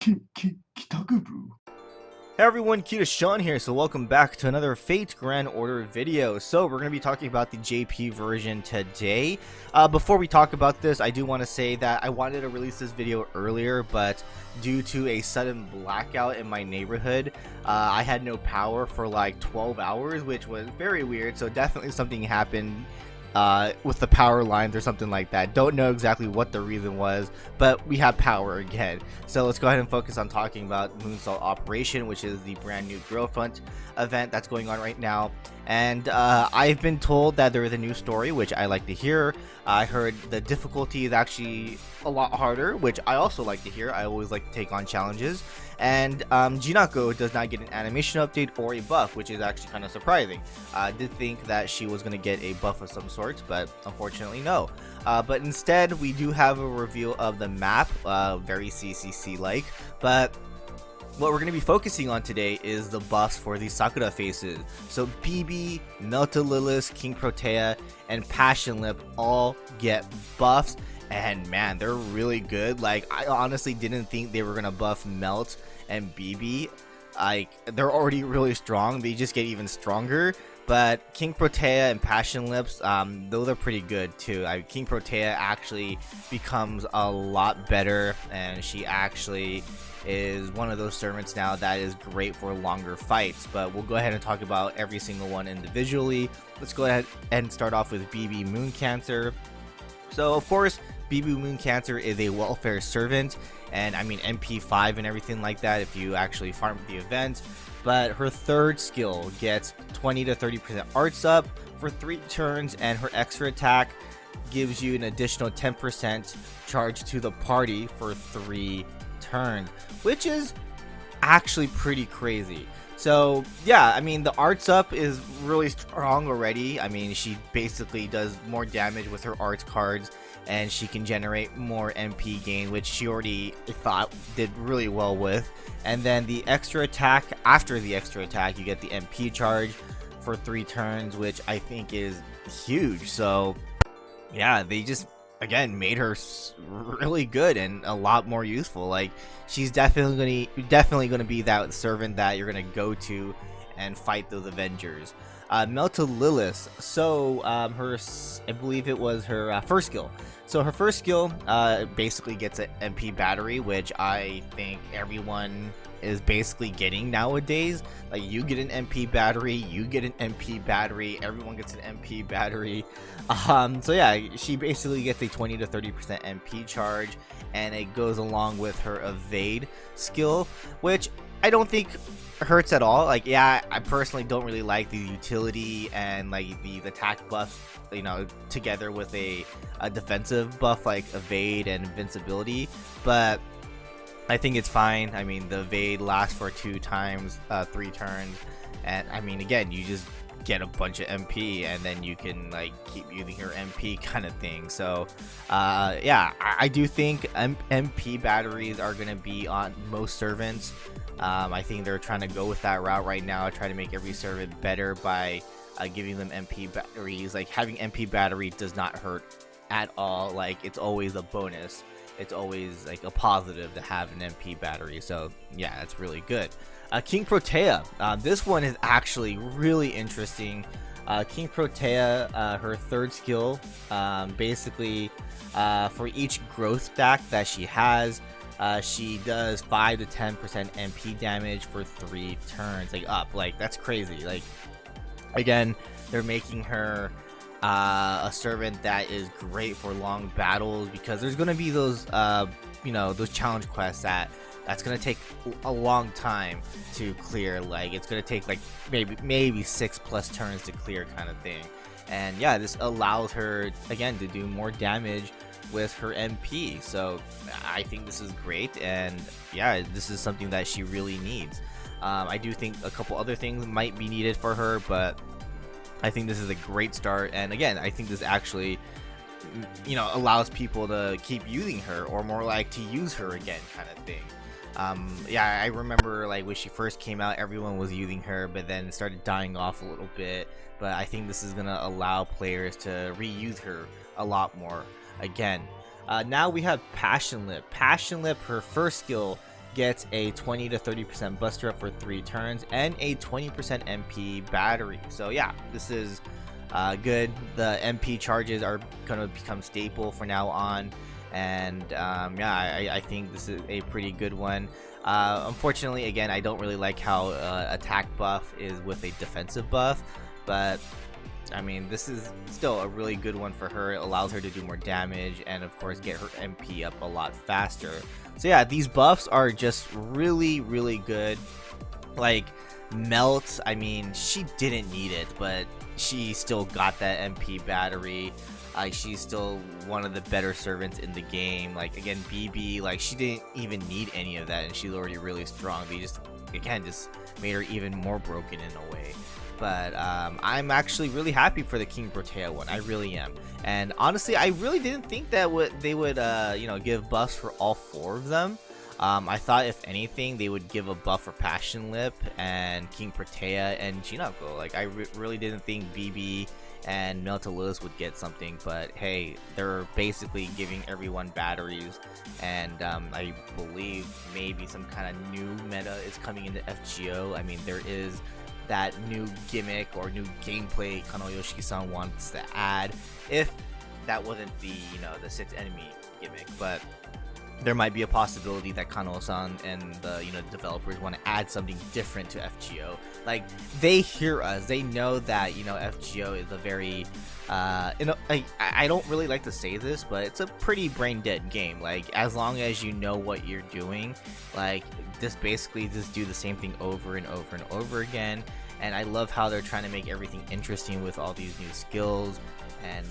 Kitakubu. Hey everyone, KitaSean here, so welcome back to another Fate Grand Order video. So we're going to be talking about the JP version today. Before we talk about this, I do want to say that I wanted to release this video earlier, but due to a sudden blackout in my neighborhood, I had no power for like 12 hours, which was very weird, so definitely something happened with the power lines or something like that. Don't know exactly what the reason was, but we have power again. So let's go ahead and focus on talking about Moonsault Operation, which is the brand new Girl Front event that's going on right now. And I've been told that there is a new story, which I like to hear. I heard the difficulty is actually a lot harder, which I also like to hear. I always like to take on challenges. And Jinako does not get an animation update or a buff, which is actually kind of surprising. I did think that she was going to get a buff of some sort, but unfortunately no. But instead, we do have a reveal of the map, very CCC-like, but what we're going to be focusing on today is the buffs for the Sakura faces. So BB, Melta Lilith, King Protea, and Passion Lip all get buffs. And man, they're really good. Like, I honestly didn't think they were going to buff Melt and BB. Like, they're already really strong. They just get even stronger. But King Protea and Passion Lips, those are pretty good too. King Protea actually becomes a lot better, and she actually is one of those servants now that is great for longer fights. But we'll go ahead and talk about every single one individually. Let's go ahead and start off with BB Moon Cancer. So of course, BB Moon Cancer is a welfare servant, and I mean MP5 and everything like that if you actually farm the event. But her third skill gets 20 to 30% arts up for 3 turns, and her extra attack gives you an additional 10% charge to the party for 3 turns, which is actually pretty crazy. So yeah, I mean, the arts up is really strong already. I mean, she basically does more damage with her arts cards, and she can generate more MP gain, which she already thought did really well with. And then the extra attack, after the extra attack, you get the MP charge for 3 turns, which I think is huge. So yeah, they just again made her really good and a lot more useful. Like, she's definitely gonna be that servant that you're gonna go to and fight those Avengers. Melta Lilith, so her, I believe it was her first skill. So her first skill basically gets an MP battery, which I think everyone is basically getting nowadays. Like, you get an MP battery, you get an MP battery, everyone gets an MP battery. So yeah, she basically gets a 20 to 30% MP charge, and it goes along with her evade skill, which I don't think hurts at all. Like, yeah, I personally don't really like the utility and like the attack buff, you know, together with a defensive buff like evade and invincibility, but I think it's fine. I mean, the evade lasts for 3 turns, and I mean, again, you just get a bunch of MP, and then you can like keep using your MP kind of thing. So yeah, I do think MP batteries are going to be on most servants. I think they're trying to go with that route right now, try to make every servant better by giving them MP batteries. Like, having MP battery does not hurt at all. Like, it's always a bonus. It's always like a positive to have an MP battery. So yeah, that's really good. King Protea, this one is actually really interesting. King Protea, her third skill, basically for each growth stack that she has, she does 5 to 10% MP damage for 3 turns. Like, up, like, that's crazy. Like, again, they're making her a servant that is great for long battles, because there's gonna be those you know, those challenge quests that's gonna take a long time to clear. Like, it's gonna take like maybe 6+ turns to clear kind of thing. And yeah, this allows her again to do more damage with her MP. So I think this is great, and yeah, this is something that she really needs. I do think a couple other things might be needed for her, but I think this is a great start. And again, I think this actually, you know, allows people to keep using her, or more like to use her again kind of thing. Yeah, I remember like when she first came out, everyone was using her, but then it started dying off a little bit. But I think this is gonna allow players to reuse her a lot more again. Now we have Passion Lip. Passion Lip, her first skill gets a 20 to 30% buster up for 3 turns and a 20% MP battery. So yeah, this is good. The MP charges are going to become staple for now on, and yeah, I think this is a pretty good one. Unfortunately, again, I don't really like how attack buff is with a defensive buff, but I mean, this is still a really good one for her. It allows her to do more damage and of course get her MP up a lot faster. So yeah, these buffs are just really good. Like Melt, I mean, she didn't need it, but she still got that MP battery. She's still one of the better servants in the game. Like again, BB, like she didn't even need any of that and she's already really strong. They just, again, just made her even more broken in a way. But I'm actually really happy for the King Protea one. I really am. And honestly, I really didn't think that they would you know, give buffs for all 4 of them. I thought if anything they would give a buff for Passion Lip and King Protea and Jinako. Like I really didn't think BB and Meltalilus would get something, but hey, they're basically giving everyone batteries, and I believe maybe some kind of new meta is coming into FGO. I mean, there is that new gimmick or new gameplay Kano Yoshiki-san wants to add, if that wasn't the, you know, the 6 enemy gimmick. But there might be a possibility that Kano-san and the, you know, developers want to add something different to FGO. Like, they hear us, they know that, you know, FGO is a very you know, I don't really like to say this, but it's a pretty brain dead game. Like, as long as you know what you're doing, like, just basically just do the same thing over and over and over again. And I love how they're trying to make everything interesting with all these new skills. And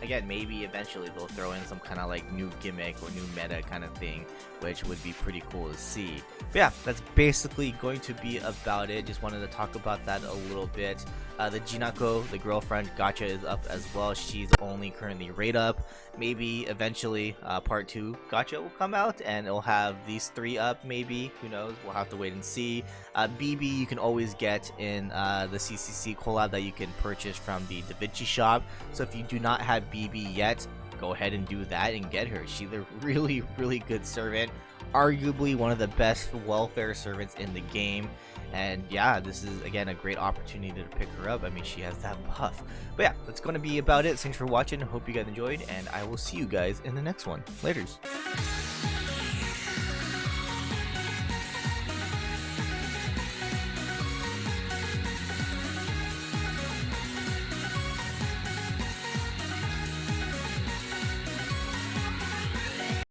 again, maybe eventually they'll throw in some kind of like new gimmick or new meta kind of thing, which would be pretty cool to see. But yeah, that's basically going to be about it. Just wanted to talk about that a little bit. The Jinako, the girlfriend gacha, is up as well. She's only currently rate up. Maybe eventually part 2 gacha will come out and it'll have these 3 up, maybe. Who knows? We'll have to wait and see. BB you can always get in the CCC collab that you can purchase from the Da Vinci shop. So if you do not have BB yet, go ahead and do that and get her. She's a really good servant, arguably one of the best welfare servants in the game. And yeah, this is again a great opportunity to pick her up. I mean, she has that buff. But yeah, that's going to be about it. Thanks for watching. Hope you guys enjoyed, and I will see you guys in the next one. Laters.